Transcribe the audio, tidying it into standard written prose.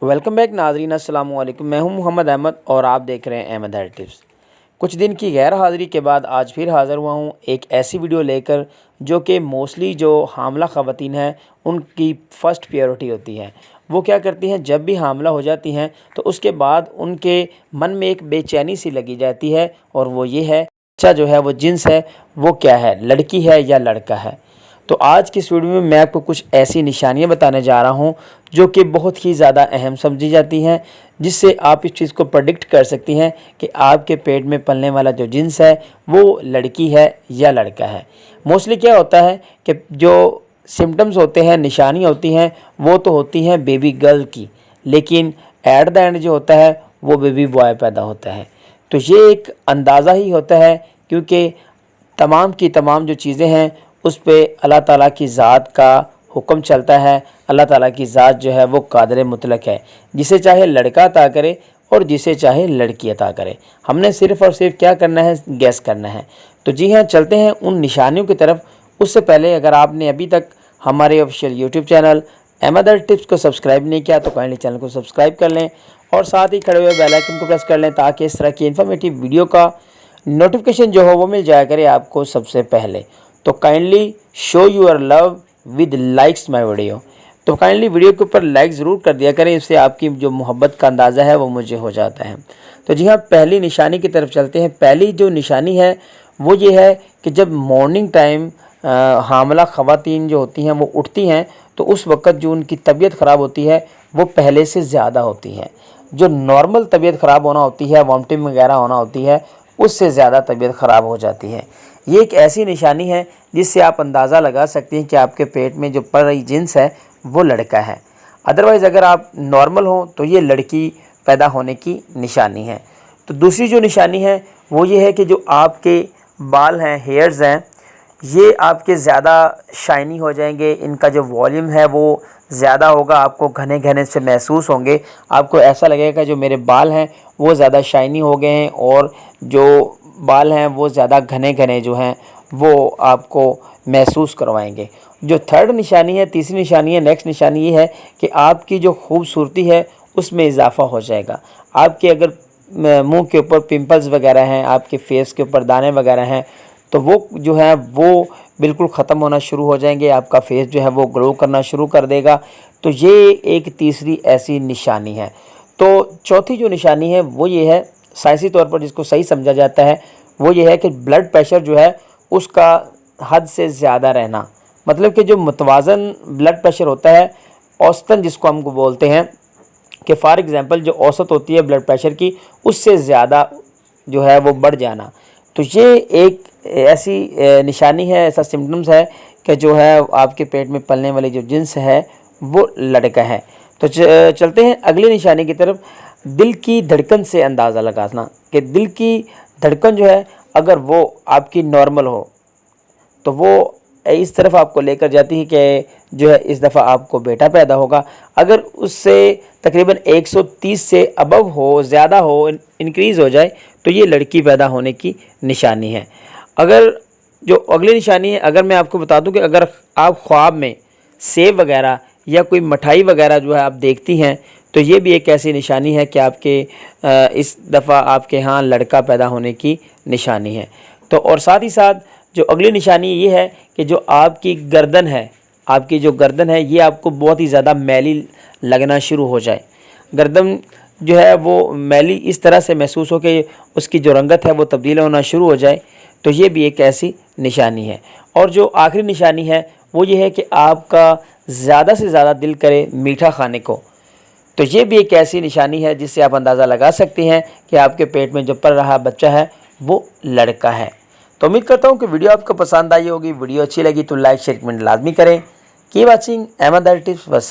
Welcome back नाजरीन, अस्सलाम वालेकुम। मैं हूं मोहम्मद अहमद और आप देख रहे हैं अहमद हेल्थ टिप्स। कुछ दिन की गैर हाज़िरी के बाद आज फिर हाज़िर हुआ हूं एक ऐसी वीडियो लेकर जो कि मोस्टली जो हामला ख़वातीन हैं उनकी फ़र्स्ट प्रायोरिटी होती है। वो क्या करती हैं, जब भी हामला हो जाती हैं तो उसके बाद उनके मन में एक बेचैनी सी लगी जाती है, और वो ये है बच्चा जो है वो जिन्स है वो क्या है, लड़की है या लड़का है। तो आज की इस वीडियो में मैं आपको कुछ ऐसी निशानियां बताने जा रहा हूं जो कि बहुत ही ज़्यादा अहम समझी जाती हैं, जिससे आप इस चीज़ को प्रेडिक्ट कर सकती हैं कि आपके पेट में पलने वाला जो जिन्स है वो लड़की है या लड़का है। मोस्टली क्या होता है कि जो सिम्टम्स होते हैं, निशानियाँ होती हैं, वो तो होती हैं बेबी गर्ल की, लेकिन एट द एंड जो होता है वो बेबी बॉय पैदा होता है। तो ये एक अंदाज़ा ही होता है, क्योंकि तमाम की तमाम जो चीज़ें हैं उस पे अल्लाह ताला की ज़ात का हुक्म चलता है। अल्लाह ताला की ज़ात जो है वो कादिर मुतलक है, जिसे चाहे लड़का अता करे और जिसे चाहे लड़की अता करे। हमने सिर्फ़ और सिर्फ क्या करना है, गैस करना है। तो जी हाँ, चलते हैं उन निशानियों की तरफ। उससे पहले अगर आपने अभी तक हमारे official YouTube channel Ahmad health tips को सब्सक्राइब नहीं किया तो काइंडली चैनल को सब्सक्राइब कर लें और साथ ही खड़े हुए बेल आइकन को प्रेस कर लें, ताकि इस तरह की इन्फॉर्मेटिव वीडियो का नोटिफिकेशन जो हो वो मिल जाया करे आपको सबसे पहले। तो kindly show your love with likes my video. तो काइंडली वीडियो के ऊपर लाइक ज़रूर कर दिया करें, इससे आपकी जो मोहब्बत का अंदाज़ा है वो मुझे हो जाता है। तो जी हाँ, पहली निशानी की तरफ चलते हैं। पहली जो निशानी है वो ये है कि जब मॉर्निंग टाइम हामला ख़वातीन जो होती हैं वो उठती हैं तो उस वक़्त जो उनकी तबीयत ख़राब होती है वो पहले से ज़्यादा होती है। जो नॉर्मल तबीयत ख़राब होना होती है, वॉमिटिंग वगैरह होना होती है, उससे ज़्यादा तबीयत ख़राब हो जाती है। ये एक ऐसी निशानी है जिससे आप अंदाज़ा लगा सकते हैं कि आपके पेट में जो पड़ रही जिन्स है वो लड़का है। अदरवाइज़ अगर आप नॉर्मल हो तो ये लड़की पैदा होने की निशानी है। तो दूसरी जो निशानी है वो ये है कि जो आपके बाल हैं, हेयर्स हैं, ये आपके ज़्यादा शाइनी हो जाएंगे। इनका जो वॉल्यूम है वो ज़्यादा होगा, आपको घने घने से महसूस होंगे। आपको ऐसा लगेगा जो मेरे बाल हैं वो ज़्यादा शाइनी हो गए हैं, और जो बाल हैं वो ज़्यादा घने घने जो हैं वो आपको महसूस करवाएंगे। जो थर्ड निशानी है, तीसरी निशानी है, नेक्स्ट निशानी ये है कि आपकी जो खूबसूरती है उसमें इजाफ़ा हो जाएगा। आपके अगर मुंह के ऊपर पिंपल्स वगैरह हैं, आपके फेस के ऊपर दाने वगैरह हैं, तो वो जो है वो बिल्कुल ख़त्म होना शुरू हो जाएंगे। आपका फेस जो है वो ग्लो करना शुरू कर देगा। तो ये एक तीसरी ऐसी निशानी है। तो चौथी जो निशानी है वो ये है, साइंसी तौर पर जिसको सही समझा जाता है वो ये है कि ब्लड प्रेशर जो है उसका हद से ज़्यादा रहना। मतलब कि जो मुतवाज़न ब्लड प्रेशर होता है, औसतन जिसको हम बोलते हैं कि फॉर एग्ज़ाम्पल जो औसत होती है ब्लड प्रेशर की, उससे ज़्यादा जो है वो बढ़ जाना। तो ये एक ऐसी निशानी है, ऐसा सिम्टम्स है कि जो है आपके पेट में पलने वाली जो जिन्स है वो लड़का है। तो चलते हैं अगली निशानी की तरफ। दिल की धड़कन से अंदाज़ा लगाना कि दिल की धड़कन जो है अगर वो आपकी नॉर्मल हो तो वो इस तरफ आपको लेकर जाती है कि जो है इस दफ़ा आपको बेटा पैदा होगा। अगर उससे तकरीबन 130 से अबव हो, ज़्यादा हो, इंक्रीज़ हो जाए तो ये लड़की पैदा होने की निशानी है। अगर जो अगली निशानी है, अगर मैं आपको बता दूं कि अगर आप ख्वाब में सेब वगैरह या कोई मिठाई वगैरह जो है आप देखती हैं तो ये भी एक ऐसी निशानी है कि आपके इस दफ़ा आपके यहाँ लड़का पैदा होने की निशानी है। तो और साथ ही साथ जो अगली निशानी ये है कि जो आपकी गर्दन है, आपकी जो गर्दन है ये आपको बहुत ही ज़्यादा मैली लगना शुरू हो जाए। गर्दन जो है वो मैली इस तरह से महसूस हो कि उसकी जो रंगत है वो तब्दील होना शुरू हो जाए, तो ये भी एक ऐसी निशानी है। और जो आखिरी निशानी है वो ये है कि आपका ज़्यादा से ज़्यादा दिल करे मीठा खाने को। तो ये भी एक ऐसी निशानी है जिससे आप अंदाज़ा लगा सकते हैं कि आपके पेट में जो पल रहा बच्चा है वो लड़का है। तो उम्मीद करता हूँ कि वीडियो आपको पसंद आई होगी। वीडियो अच्छी लगी तो लाइक शेयर कमेंट लाजमी करें। Keep watching Ahmad health tips. वस्सलाम।